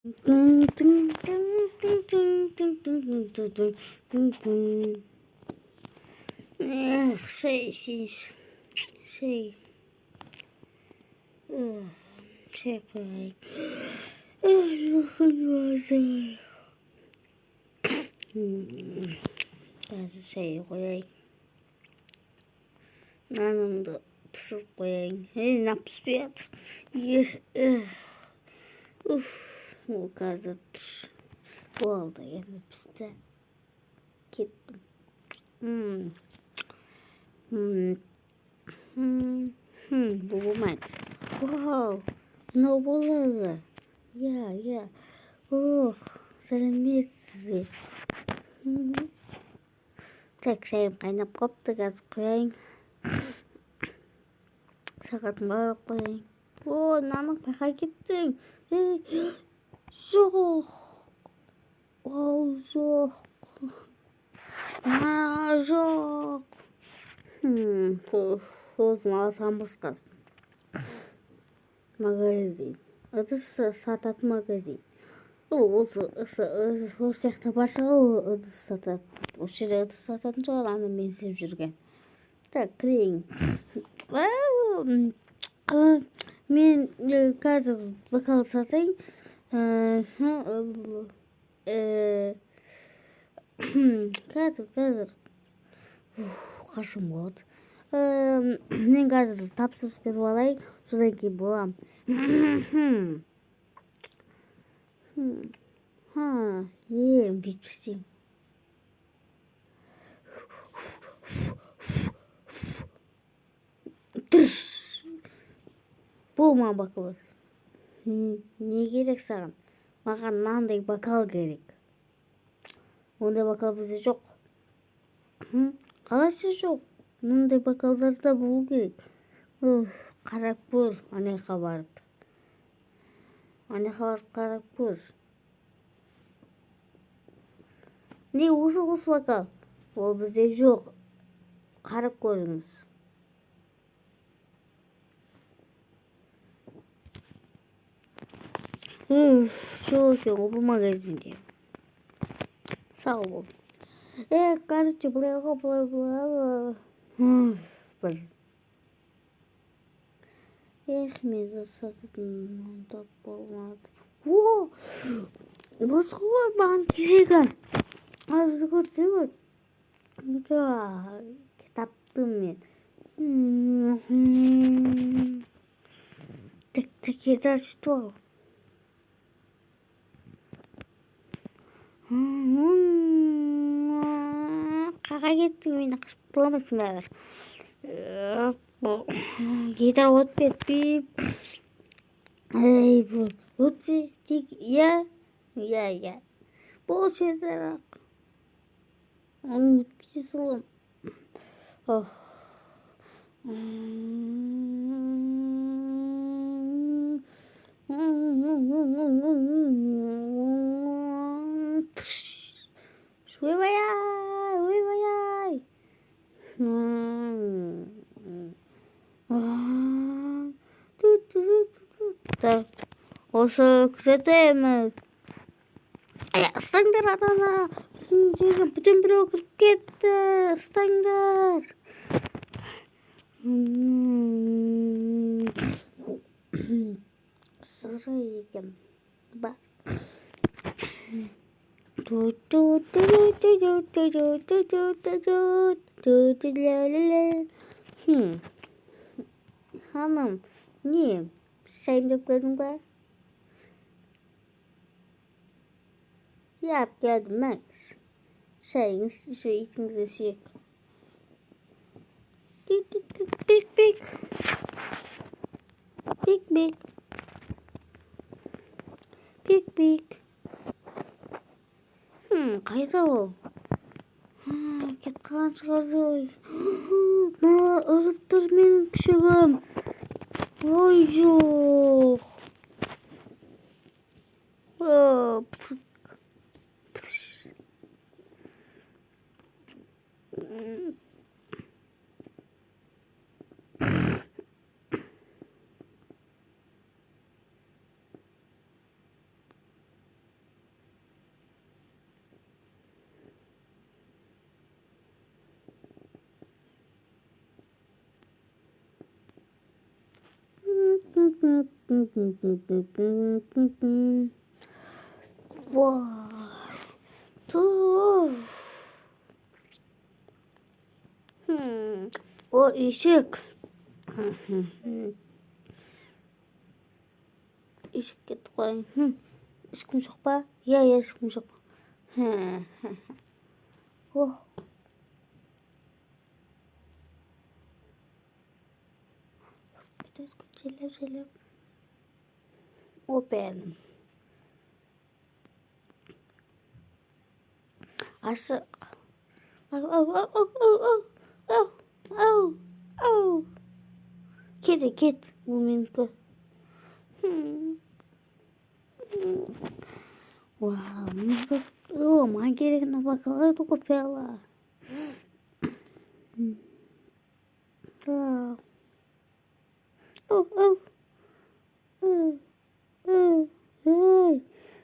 Şey koyayım. Bazı şey koyayım. Nanımda pısıp koyayım. Ne pısıp o kadar. Bu oldu yani piste. Gittim. Bu olmadı. Wow. Ne oldu? Ya. Oh. Selam size. Tek şeyim kaynap koptu, gaz koyayım. Sakatım var koyayım. Nanak baka gittin. Yok. Yok. Yok. O zaman alsam baskasın. Magazin. Adı satat magazin. O сияқты барша ыдыс сатады. Осы жерде ыдыс сататын шығар, ана мен істеп жүрген. Так, кірейін. Мен қазір бокал сатайын. Қазір. Қашым болады. Мен қазір тапсырыс беріп алайын, содан кейін боламын. Бүйтіп істеймін. Болма бокал. Не керек саған? Маған мынандай бокал керек. Ондай бокал бізде жоқ. Қалайша жоқ? Мынандай бокалдарда болу керек. Қарап көр, анаяққа барып. Қарап көр. Не осы бокал? Ол бізде жоқ. Қарап көріңіз. Жоқ екен, ол бұл магазинде. Сау бол. Короче, былай. Мен сататын топ болмады. Осы ғой маған керегі. Азыр көрсеңіз. Таптым мен. Такие что? Қаға кеттің, мені қашып боламайсың бәрі. Гитар от бетпейіп. Өтсе, тек, я. Бұл жердер ақ. Оны өтпей сылым. Ойбай. Осы күзетеміз. Ұстаңдар ананы. Біздің жерге бүтін біреу кіріп кетті. Ұстаңдар. Сыры екен. Бар. Hanım, niye? Sen de gördün mü? Yap geldim Max. Sen şu ikinize şey. Big. Қайда ол? Кетқан шығарды. Ұрып тұр менің күшігім. Ой, жоқ. Vay. Dur. O ışık. Işık gitti koyayım. Işıkım çok ba? Ya ışıkım çok. Oh. Şeyler. O benim. Aşık. Au. Git. Bu minko. Wow, mangerekna bakalım da kopyala.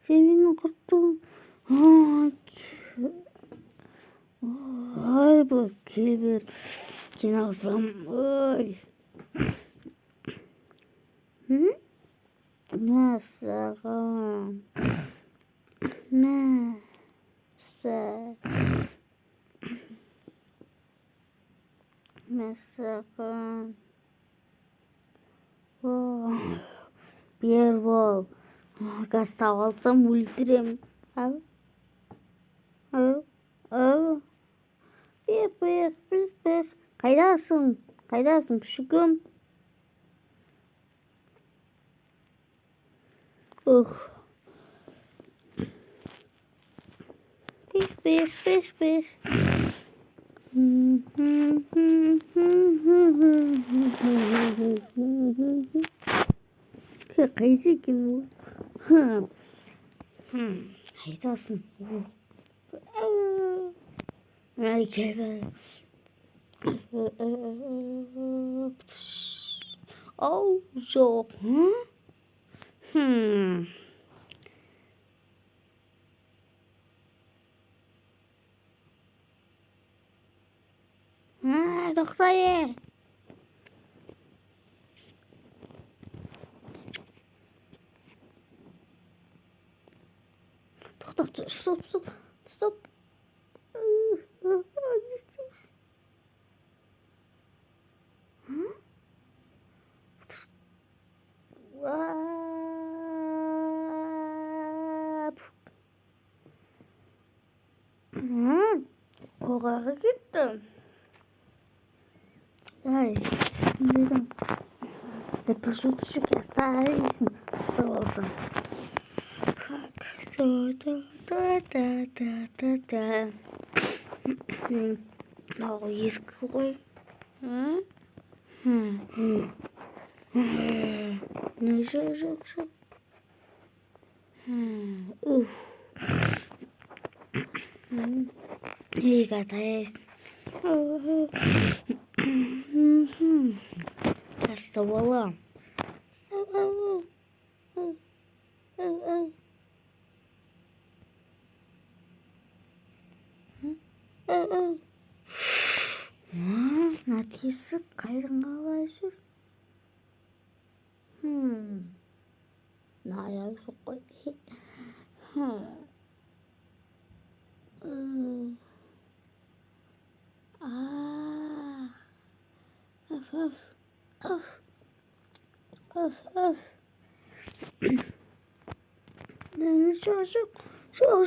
Senin kurtun. Ay bu kibir. Kinazım. Ay. Nasıl? Nasıl? Bir bol. Gazete alsam өлтірем. Ау. Bir. Қайдасың күшігім? Bir. Қайсы екен ол? Қайдасың? Ай, кебір. Ау, жоқ. Тоқтай. Тоқта, стоп. Не істейміз? Қоғаға кеттім. Ай, dedim. Это шуточек оставайся. Оставался. Как? Та-та-та-та-та. Ау, ескі ғой. Жоқ. Екі атайыз. Таста балам. Натесі қайдан қалай жүр? Аяғы жоқ қой.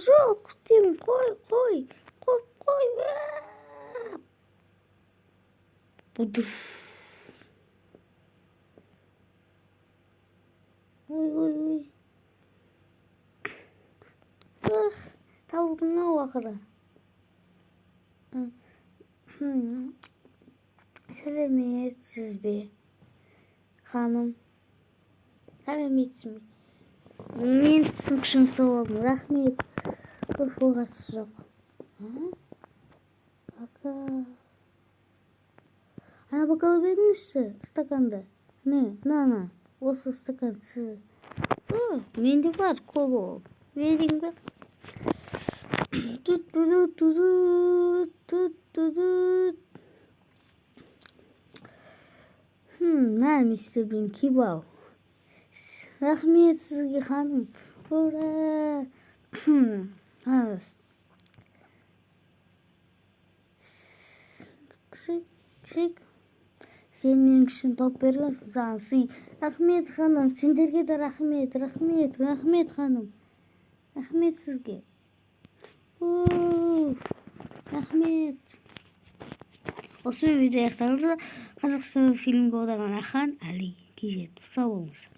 Жоқ, деймін, қой. Будуш. Ой. Тауығың ау ақыры. Сәлеметсіз бе, ханым? Сәлеметсіз бе? Мен сіздің күшіңізді ұстап алдым. Рахмет. Оғасы жоқ. Ана бокалы беріңізші, стаканды. На. Осы стакан сіз. Менде бар, көп ол. Берейін бе? На, мистер, кебал. рахмет сізге ханым. Ура! Кішік, сен мен үшін топ бергенсің, саған сый. Рахмет ханым, сендерге де рахмет ханым. Рахмет сізге. Рахмет. Осымен видео аяқталды. Қазақша фильмге аударған Ахан Али. Сау болыңыздар.